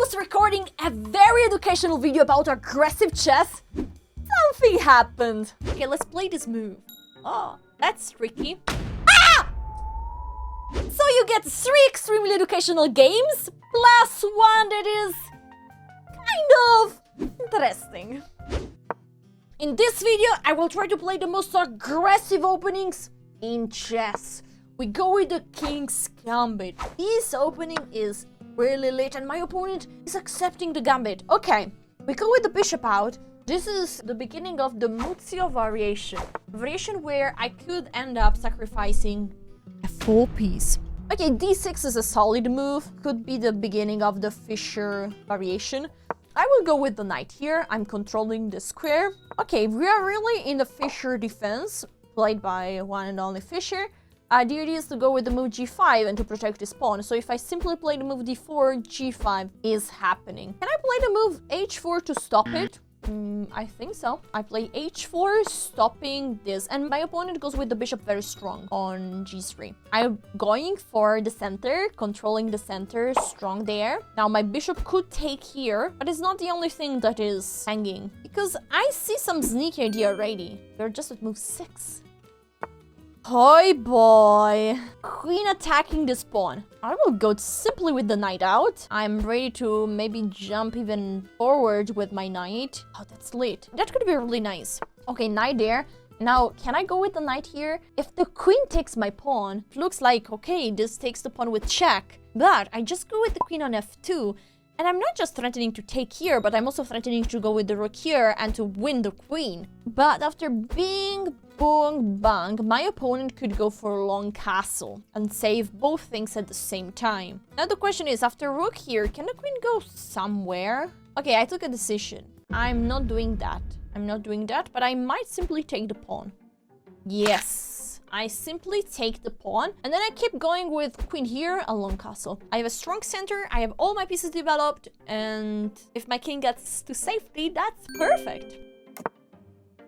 was recording a very educational video about aggressive chess, something happened. Okay, let's play this move. Oh, that's tricky. Ah! So you get 3 extremely educational games, plus 1 that is kind of interesting. In this video, I will try to play the most aggressive openings in chess. We go with the King's Gambit. This opening is really lit and my opponent is accepting the Gambit. Okay, we go with the bishop out. This is the beginning of the Muzio variation. A variation where I could end up sacrificing a 4 piece. Okay, d6 is a solid move. Could be the beginning of the Fischer variation. I will go with the knight here. I'm controlling the square. Okay, we are really in the Fischer defense, played by one and only Fischer. The idea is to go with the move g5 and to protect his pawn. So if I simply play the move d4, g5 is happening. Can I play the move h4 to stop it? I think so. I play h4, stopping this, and my opponent goes with the bishop very strong on g3. I'm going for the center, controlling the center, strong there. Now my bishop could take here, but it's not the only thing that is hanging, because I see some sneaky idea already. We're just at move 6. Hoi boy. Queen attacking this pawn. I will go simply with the knight out. I'm ready to maybe jump even forward with my knight. Oh, that's lit. That could be really nice. Okay, knight there. Now, can I go with the knight here? If the queen takes my pawn, it looks like, okay, this takes the pawn with check. But I just go with the queen on f2. And I'm not just threatening to take here, but I'm also threatening to go with the rook here and to win the queen. But after bing, boom, bang, my opponent could go for a long castle and save both things at the same time. Now the question is, after rook here, can the queen go somewhere? Okay, I took a decision. I'm not doing that. I'm not doing that, but I might simply take the pawn. Yes. I simply take the pawn, and then I keep going with queen here, a long castle. I have a strong center, I have all my pieces developed, and if my king gets to safety, that's perfect.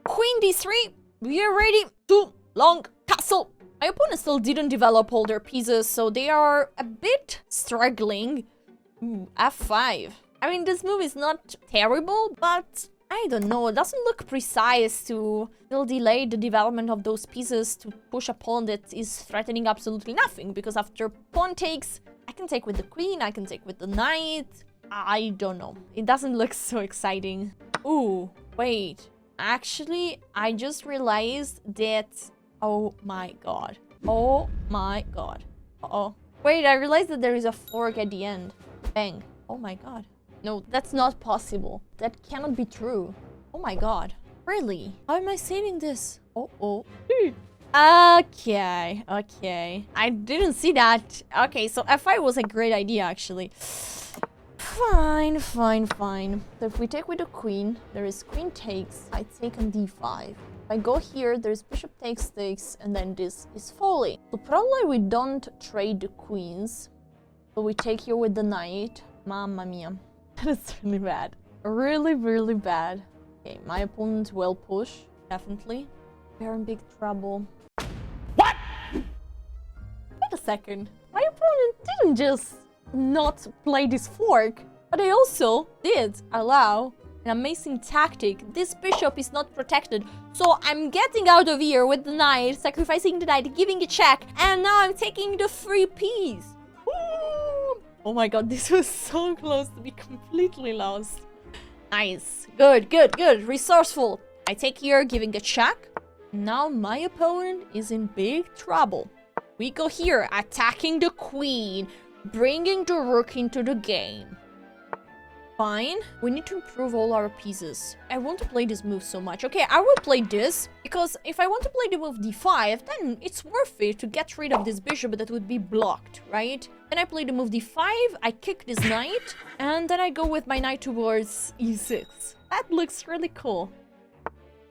Queen d3, we are ready to long castle. My opponent still didn't develop all their pieces, so they are a bit struggling. Ooh, f5. I mean, this move is not terrible, but I don't know, it doesn't look precise to still delay the development of those pieces to push a pawn that is threatening absolutely nothing, because after pawn takes, I can take with the queen, I can take with the knight. I don't know. It doesn't look so exciting. Ooh, wait. Actually, I just realized that... Oh my god. Oh my god. Uh-oh. Wait, I realized that there is a fork at the end. Bang. Oh my god. No, that's not possible. That cannot be true. Oh my god. Really? How am I saving this? Oh. Okay. I didn't see that. Okay, so f5 was a great idea, actually. Fine. So if we take with the queen, there is queen takes. I take on d5. If I go here, there's bishop takes, and then this is falling. So probably we don't trade the queens. So we take here with the knight. Mamma mia. That's really bad. Really bad. Okay, my opponent will push. Definitely. We're in big trouble. What? Wait a second. My opponent didn't just not play this fork, but they also did allow an amazing tactic. This bishop is not protected, so I'm getting out of here with the knight, sacrificing the knight, giving a check, and now I'm taking the 3 piece. Oh my god, this was so close to be completely lost. Nice. Good. Resourceful. I take here, giving a check. Now my opponent is in big trouble. We go here, attacking the queen, bringing the rook into the game. Fine. We need to improve all our pieces. I want to play this move so much. Okay, I will play this, because if I want to play the move d5, then it's worth it to get rid of this bishop that would be blocked, right? Then I play the move d5, I kick this knight, and then I go with my knight towards e6. That looks really cool.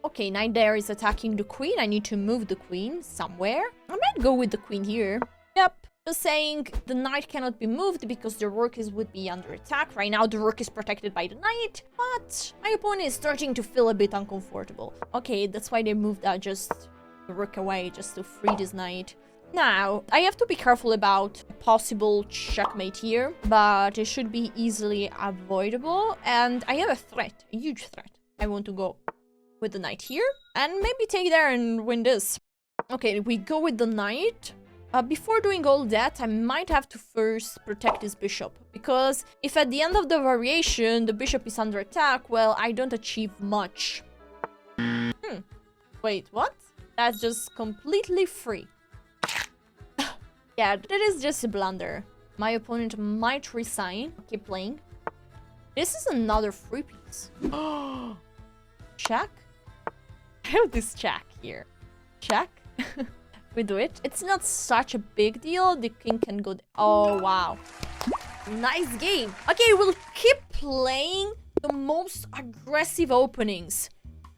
Okay, knight there is attacking the queen. I need to move the queen somewhere. I might go with the queen here. Yep. Just saying, the knight cannot be moved because the rook would be under attack. Right now, the rook is protected by the knight, but my opponent is starting to feel a bit uncomfortable. Okay, that's why they moved just the rook away, just to free this knight. Now, I have to be careful about a possible checkmate here, but it should be easily avoidable. And I have a threat, a huge threat. I want to go with the knight here and maybe take there and win this. Okay, we go with the knight. Before doing all that, I might have to first protect this bishop, because if at the end of the variation the bishop is under attack, well, I don't achieve much. Wait, what? That's just completely free. Yeah, that is just a blunder. My opponent might resign. Keep playing. This is another free piece. Check? I have this check here. Check? We do it. It's not such a big deal. The king can go... Oh, wow. Nice game. Okay, we'll keep playing the most aggressive openings.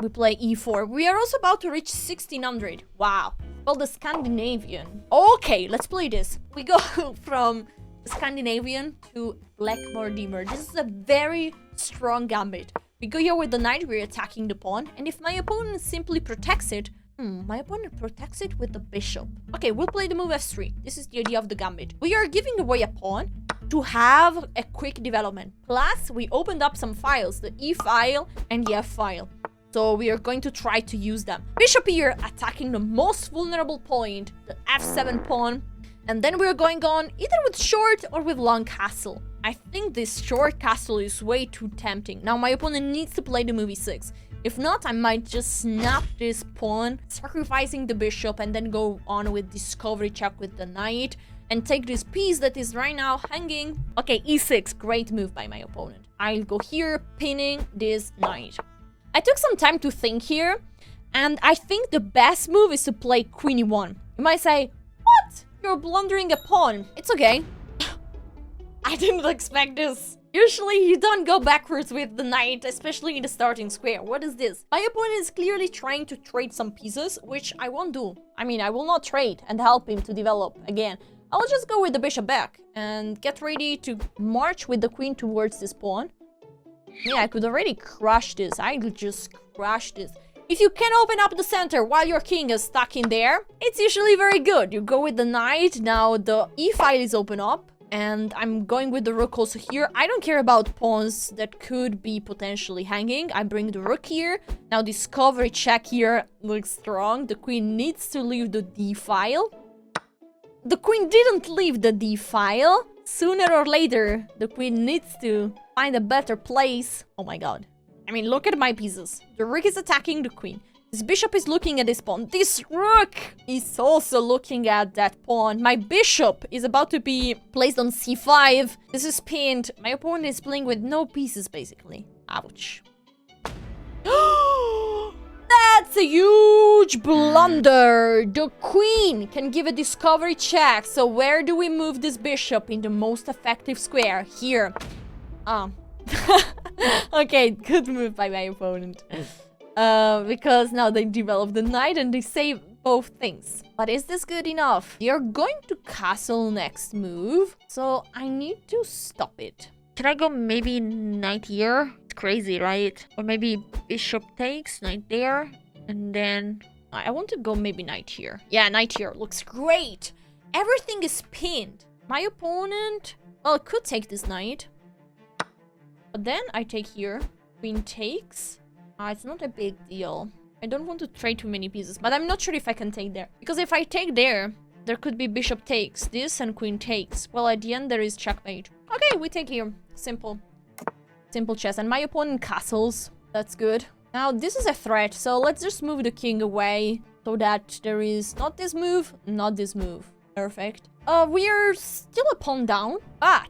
We play e4. We are also about to reach 1600. Wow. Well, the Scandinavian. Okay, let's play this. We go from Scandinavian to Blackmar-Diemer. This is a very strong gambit. We go here with the knight, we're attacking the pawn. And if my opponent simply protects it... my opponent protects it with the bishop. Okay, we'll play the move f3. This is the idea of the gambit. We are giving away a pawn to have a quick development. Plus, we opened up some files, the E file and the F file. So we are going to try to use them. Bishop here attacking the most vulnerable point, the f7 pawn. And then we're going on either with short or with long castle. I think this short castle is way too tempting. Now my opponent needs to play the move e6. If not, I might just snap this pawn, sacrificing the bishop, and then go on with discovery check with the knight and take this piece that is right now hanging. Okay, e6, great move by my opponent. I'll go here, pinning this knight. I took some time to think here, and I think the best move is to play queen e1. You might say, what? You're blundering a pawn. It's okay. I didn't expect this. Usually you don't go backwards with the knight, especially in the starting square. What is this? My opponent is clearly trying to trade some pieces, which I won't do. I mean, I will not trade and help him to develop again. I'll just go with the bishop back and get ready to march with the queen towards this pawn. Yeah, I could already crush this. I could just crush this. If you can open up the center while your king is stuck in there, it's usually very good. You go with the knight. Now the e file is open up. And I'm going with the rook also here. I don't care about pawns that could be potentially hanging. I bring the rook here. Now discovery check here looks strong. The queen needs to leave the d file. The queen didn't leave the d file. Sooner or later, the queen needs to find a better place. Oh my god. I mean, look at my pieces. The rook is attacking the queen. This bishop is looking at this pawn. This rook is also looking at that pawn. My bishop is about to be placed on c5. This is pinned. My opponent is playing with no pieces, basically. Ouch. That's a huge blunder. The queen can give a discovery check. So where do we move this bishop in the most effective square? Here. Okay, good move by my opponent. Because now they develop the knight and they save both things. But is this good enough? They are going to castle next move, so I need to stop it. Can I go maybe knight here? It's crazy, right? Or maybe bishop takes, knight there, and then... I want to go maybe knight here. Yeah, knight here. Looks great. Everything is pinned. My opponent... Well, could take this knight. But then I take here. Queen takes... it's not a big deal. I don't want to trade too many pieces, but I'm not sure if I can take there. Because if I take there, there could be bishop takes this and queen takes. Well, at the end, there is checkmate. Okay, we take here. Simple. Simple chess. And my opponent castles. That's good. Now, this is a threat, so let's just move the king away so that there is not this move, not this move. Perfect. We are still a pawn down, but...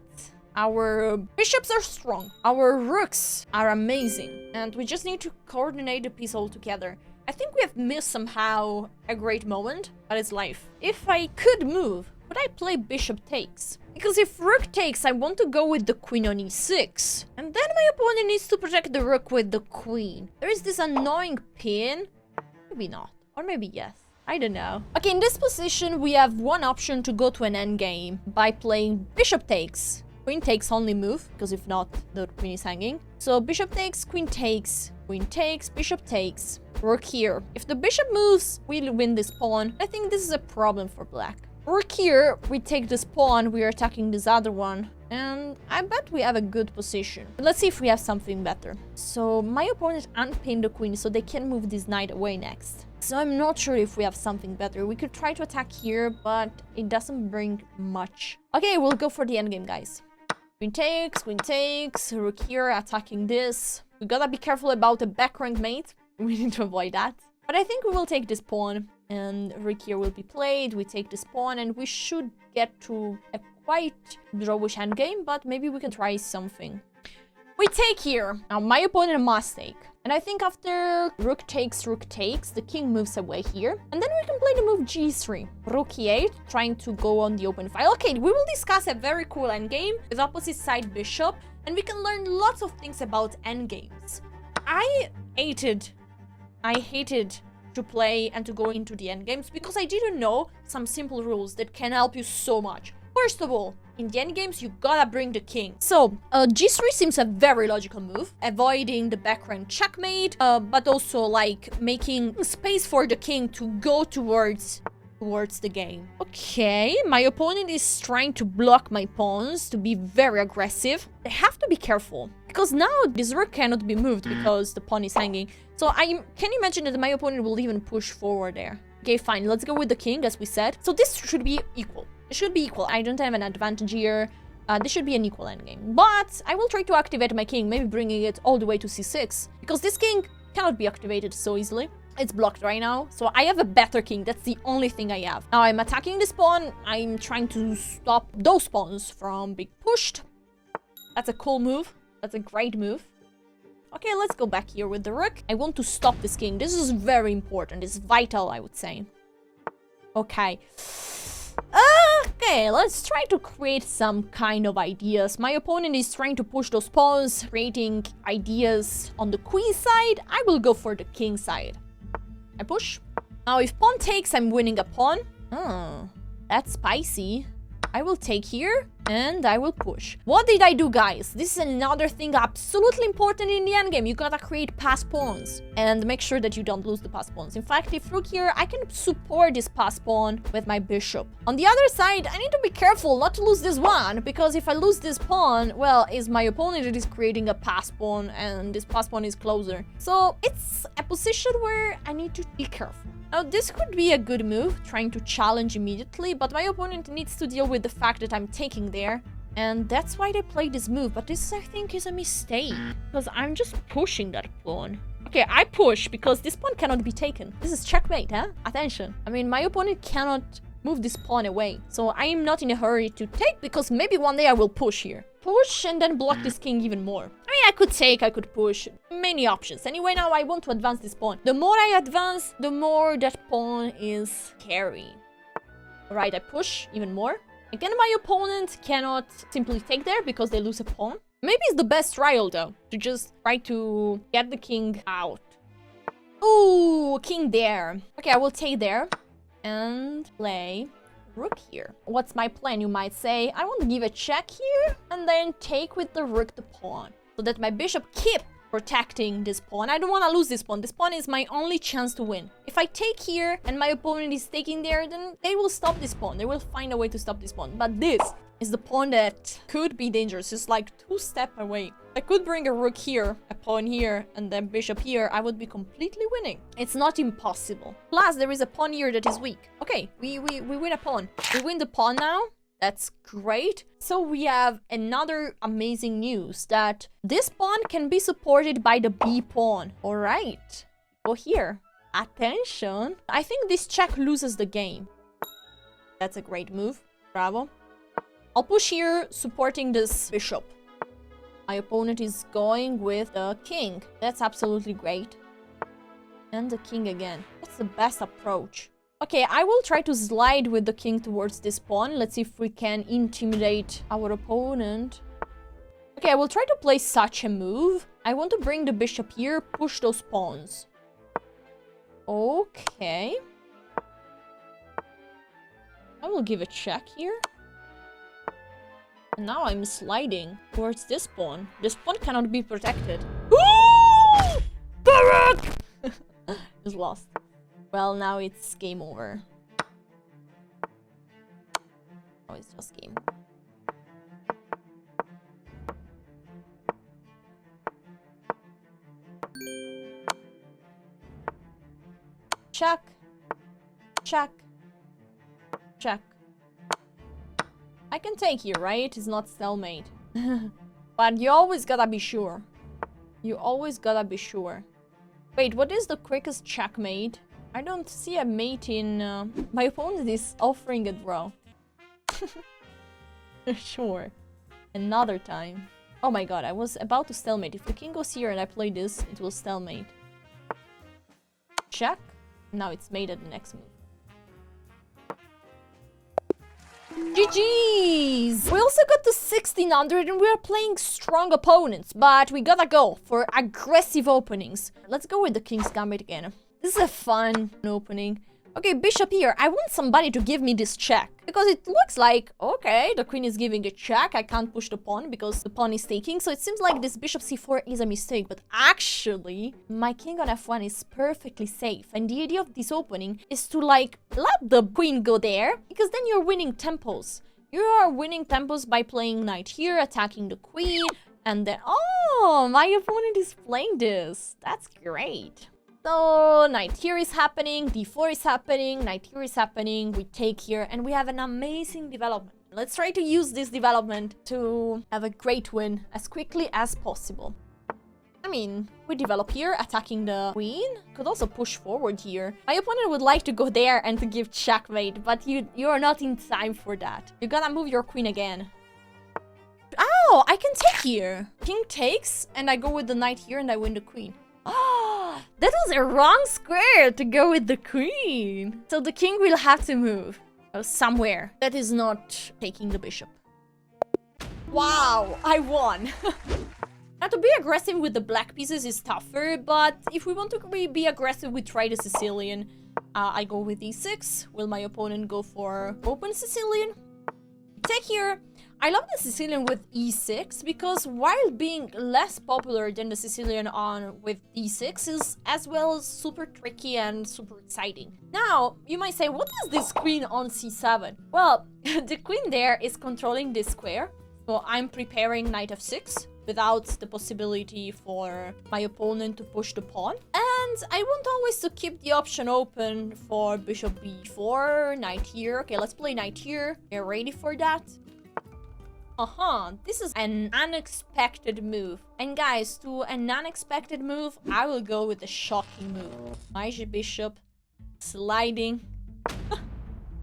our bishops are strong. Our rooks are amazing. And we just need to coordinate the piece all together. I think we have missed somehow a great moment, but it's life. If I could move, would I play bishop takes? Because if rook takes, I want to go with the queen on e6. And then my opponent needs to protect the rook with the queen. There is this annoying pin. Maybe not. Or maybe yes. I don't know. Okay, in this position, we have one option to go to an endgame by playing bishop takes. Queen takes only move, because if not, the queen is hanging. So bishop takes, queen takes, bishop takes, rook here. If the bishop moves, we'll win this pawn. I think this is a problem for black. Rook here, we take this pawn, we are attacking this other one. And I bet we have a good position. Let's see if we have something better. So my opponent unpinned the queen, so they can move this knight away next. So I'm not sure if we have something better. We could try to attack here, but it doesn't bring much. Okay, we'll go for the endgame, guys. Queen takes, rook here, attacking this. We gotta be careful about the back rank mate. We need to avoid that. But I think we will take this pawn, and rook here will be played. We take this pawn, and we should get to a quite drawish endgame, but maybe we can try something. We take here. Now, my opponent must take. And I think after rook takes, the king moves away here. And then we can play the move g3. Rook e8, trying to go on the open file. Okay, we will discuss a very cool endgame with opposite side bishop. And we can learn lots of things about endgames. I hated to play and to go into the endgames because I didn't know some simple rules that can help you so much. First of all, in the endgames, you gotta bring the king. So, g3 seems a very logical move, avoiding the back rank checkmate, but also, like, making space for the king to go towards the game. Okay, my opponent is trying to block my pawns, to be very aggressive. They have to be careful, because now this rook cannot be moved because the pawn is hanging. So, I can imagine that my opponent will even push forward there. Okay, fine, let's go with the king, as we said. So, this should be equal. It should be equal. I don't have an advantage here. This should be an equal endgame. But I will try to activate my king, maybe bringing it all the way to c6. Because this king cannot be activated so easily. It's blocked right now. So I have a better king. That's the only thing I have. Now I'm attacking this pawn. I'm trying to stop those pawns from being pushed. That's a cool move. That's a great move. Okay, let's go back here with the rook. I want to stop this king. This is very important. It's vital, I would say. Okay. Okay, let's try to create some kind of ideas. My opponent is trying to push those pawns, creating ideas on the queen side. I will go for the king side. I push. Now, if pawn takes, I'm winning a pawn. Oh, that's spicy. I will take here, and I will push. What did I do, guys? This is another thing absolutely important in the endgame. You gotta create pass pawns and make sure that you don't lose the pass pawns. In fact, if rook here, I can support this pass pawn with my bishop. On the other side, I need to be careful not to lose this one, because if I lose this pawn, well, it's my opponent that is creating a pass pawn, and this pass pawn is closer. So it's a position where I need to be careful. Now, this could be a good move, trying to challenge immediately, but my opponent needs to deal with the fact that I'm taking there. And that's why they played this move, but this, I think, is a mistake. Because I'm just pushing that pawn. Okay, I push, because this pawn cannot be taken. This is checkmate, huh? Attention. I mean, my opponent cannot move this pawn away. So I am not in a hurry to take, because maybe one day I will push here. Push and then block this king even more. I mean, I could take, I could push. Many options. Anyway, now I want to advance this pawn. The more I advance, the more that pawn is carrying. Alright, I push even more. Again, my opponent cannot simply take there because they lose a pawn. Maybe it's the best trial, though, to just try to get the king out. Ooh, king there. Okay, I will take there and play rook here. What's my plan, you might say? I want to give a check here and then take with the rook the pawn so that my bishop keep protecting this pawn. I don't want to lose this pawn. This pawn is my only chance to win. If I take here and my opponent is taking there, then they will stop this pawn. They will find a way to stop this pawn. But this is the pawn that could be dangerous. It's like 2 steps away. I could bring a rook here, a pawn here, and then bishop here. I would be completely winning. It's not impossible. Plus, there is a pawn here that is weak. Okay, we win a pawn. We win the pawn now. That's great. So we have another amazing news that this pawn can be supported by the B pawn. All right, go here. Attention. I think this check loses the game. That's a great move. Bravo. I'll push here, supporting this bishop. My opponent is going with the king. That's absolutely great. And the king again. That's the best approach. Okay, I will try to slide with the king towards this pawn. Let's see if we can intimidate our opponent. Okay, I will try to play such a move. I want to bring the bishop here, push those pawns. Okay. I will give a check here. And now I'm sliding towards this pawn. This pawn cannot be protected. Ooh! Barak! Is lost. Well, now it's game over. Oh, it's just game. Check. Check. Check. I can take here, right? It's not stalemate. But you always gotta be sure. You always gotta be sure. Wait, what is the quickest checkmate? I don't see a mate in... My opponent is offering a draw. Sure. Another time. Oh my god, I was about to stalemate. If the king goes here and I play this, it will stalemate. Check. Now it's made at the next move. GG's! We also got to 1600 and we are playing strong opponents, but we gotta go for aggressive openings. Let's go with the King's Gambit again. This is a fun opening. Okay, bishop here. I want somebody to give me this check. Because it looks like, okay, the queen is giving a check. I can't push the pawn because the pawn is taking. So it seems like this bishop c4 is a mistake. But actually, my king on f1 is perfectly safe. And the idea of this opening is to, like, let the queen go there. Because then you're winning tempos. You are winning tempos by playing knight here, attacking the queen. And then, oh, my opponent is playing this. That's great. So, knight here is happening, d4 is happening, knight here is happening, we take here, and we have an amazing development. Let's try to use this development to have a great win as quickly as possible. I mean, we develop here, attacking the queen. Could also push forward here. My opponent would like to go there and to give checkmate, but you are not in time for that. You gotta move your queen again. Oh, I can take here. King takes, and I go with the knight here, and I win the queen. Oh, that was a wrong square to go with the queen. So the king will have to move somewhere. That is not taking the bishop. Wow, I won. Now, to be aggressive with the black pieces is tougher, but if we want to be aggressive, we try the Sicilian. I go with e6. Will my opponent go for open Sicilian? Take here. I love the Sicilian with e6 because while being less popular than the Sicilian on with d6 is as well super tricky and super exciting. Now, you might say, what is this queen on c7? Well, the queen there is controlling this square, so I'm preparing knight f6 without the possibility for my opponent to push the pawn. And I want always to keep the option open for bishop b4, knight here. Okay, let's play knight here. Get ready for that. This is an unexpected move. And guys, to an unexpected move, I will go with a shocking move. My bishop sliding.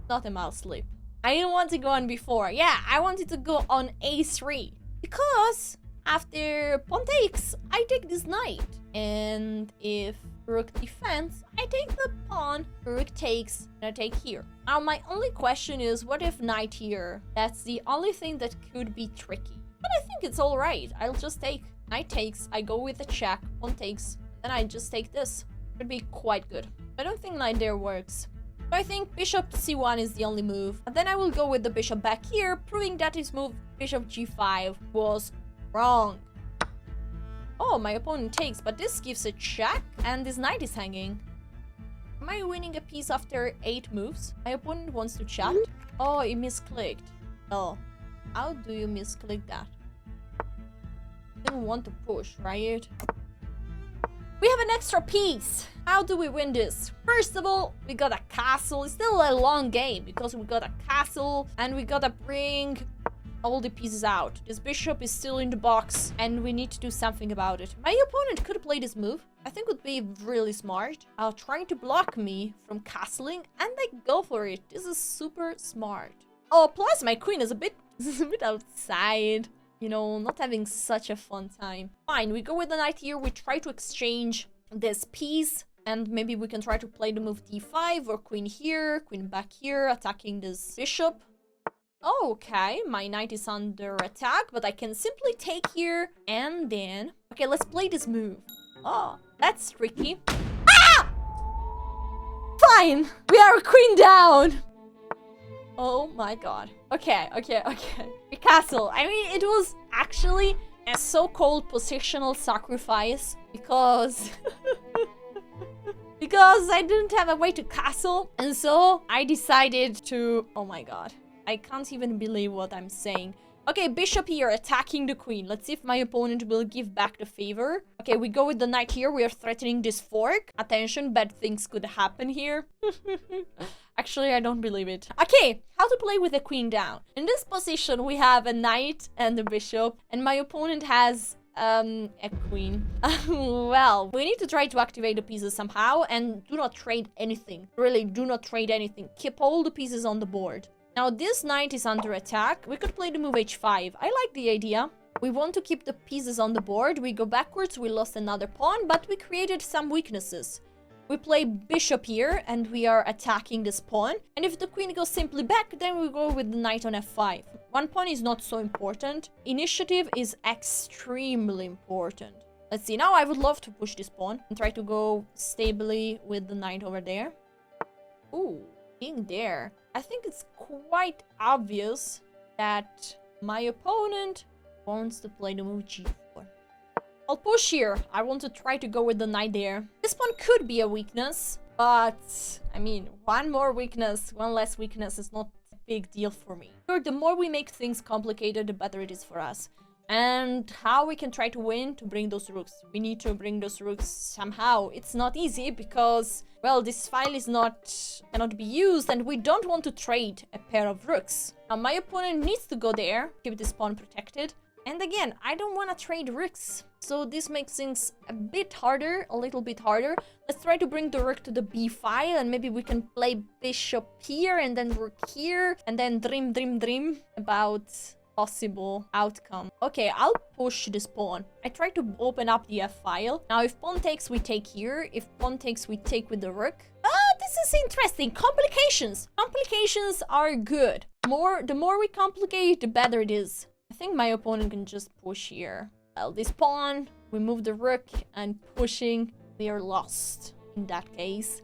Not a mouse slip. I didn't want to go on before. Yeah, I wanted to go on a3. Because after pawn takes, I take this knight. And if rook defends, I take the pawn, rook takes, and I take here. Now, my only question is, what if knight here? That's the only thing that could be tricky. But I think it's alright. I'll just take. Knight takes, I go with the check, pawn takes, then I just take this. Should be quite good. I don't think knight there works. So I think bishop c1 is the only move. And then I will go with the bishop back here, proving that his move, bishop g5, was wrong. Oh, my opponent takes, but this gives a check, and this knight is hanging. Am I winning a piece after 8 moves? My opponent wants to chat. Oh, he misclicked. Oh, how do you misclick that? Didn't want to push, right? We have an extra piece. How do we win this? First of all, we got a castle. It's still a long game because we got a castle and we gotta bring all the pieces out. This bishop is still in the box and we need to do something about it. My opponent could play this move. I think would be really smart. Trying to block me from castling and they go for it. This is super smart. Oh, plus my queen is a bit outside. You know, not having such a fun time. Fine, we go with the knight here. We try to exchange this piece. And maybe we can try to play the move d5 or queen here, queen back here, attacking this bishop. Okay, my knight is under attack, but I can simply take here and then... Okay, let's play this move. Oh, that's tricky. Ah! Fine, we are queen down. Oh my god. Okay. We castle. I mean, it was actually a so-called positional sacrifice because... because I didn't have a way to castle. And so I decided to... Oh my god. I can't even believe what I'm saying. Okay, bishop here, attacking the queen. Let's see if my opponent will give back the favor. Okay, we go with the knight here. We are threatening this fork. Attention, bad things could happen here. Actually, I don't believe it. Okay, how to play with the queen down. In this position, we have a knight and a bishop. And my opponent has a queen. Well, we need to try to activate the pieces somehow. And do not trade anything. Really, do not trade anything. Keep all the pieces on the board. Now, this knight is under attack. We could play the move h5. I like the idea. We want to keep the pieces on the board. We go backwards. We lost another pawn, but we created some weaknesses. We play bishop here, and we are attacking this pawn. And if the queen goes simply back, then we go with the knight on f5. One pawn is not so important. Initiative is extremely important. Let's see. Now, I would love to push this pawn and try to go stably with the knight over there. Ooh, king there. I think it's quite obvious that my opponent wants to play the move g4. I'll push here. I want to try to go with the knight there. This pawn could be a weakness, but I mean, one more weakness, one less weakness is not a big deal for me. Sure, the more we make things complicated, the better it is for us. And how we can try to win? To bring those rooks. We need to bring those rooks somehow. It's not easy because, well, this file is cannot be used and we don't want to trade a pair of rooks. Now, my opponent needs to go there, keep this pawn protected. And again, I don't want to trade rooks. So this makes things a bit harder, a little bit harder. Let's try to bring the rook to the b file and maybe we can play bishop here and then rook here and then dream about possible outcome. Okay, I'll push this pawn. I try to open up the f file. Now, if pawn takes, we take here. If pawn takes, we take with the rook. This is interesting. Complications. Complications are good. The more we complicate, the better it is. I think my opponent can just push here. Well, this pawn, we move the rook, and pushing, we are lost in that case.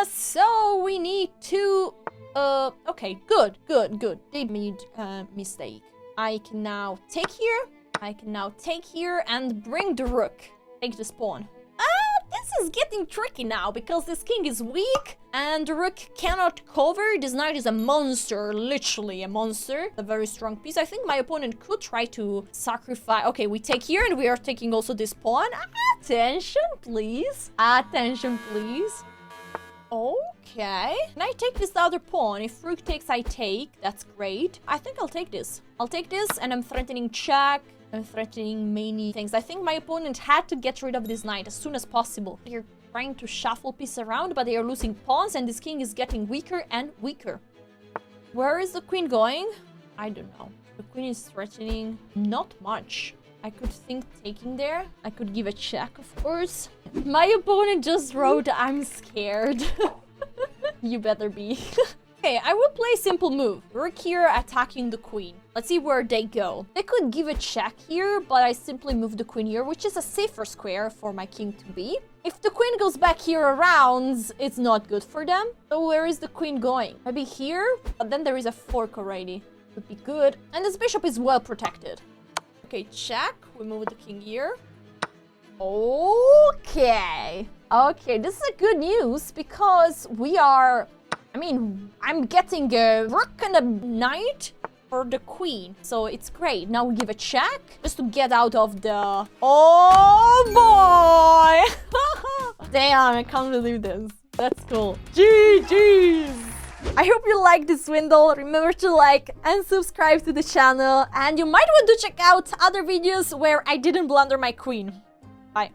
So we need to... okay, good. They made a mistake. I can now take here. I can now take here and bring the rook. Take this pawn. This is getting tricky now because this king is weak and the rook cannot cover. This knight is a monster, literally a monster. A very strong piece. I think my opponent could try to sacrifice. Okay, we take here and we are taking also this pawn. Attention, please. Attention, please. Okay. Can I take this other pawn? If rook takes, I take. That's great. I think I'll take this. I'll take this and I'm threatening check. I'm threatening many things. I think my opponent had to get rid of this knight as soon as possible. They're trying to shuffle pieces around, but they are losing pawns and this king is getting weaker and weaker. Where is the queen going? I don't know. The queen is threatening not much. I could think taking there. I could give a check, of course. My opponent just wrote, I'm scared. You better be. Okay, I will play a simple move. Rook here attacking the queen. Let's see where they go. They could give a check here, but I simply move the queen here, which is a safer square for my king to be. If the queen goes back here around, it's not good for them. So where is the queen going? Maybe here? But then there is a fork already. Would be good. And this bishop is well protected. Okay, check. We move the king here. Okay. Okay, this is good news because we are... I mean, I'm getting a rook and a knight for the queen. So it's great. Now we give a check just to get out of the... Oh, boy! Damn, I can't believe this. That's cool. GG's! I hope you liked this swindle. Remember to like and subscribe to the channel. And you might want to check out other videos where I didn't blunder my queen. Bye.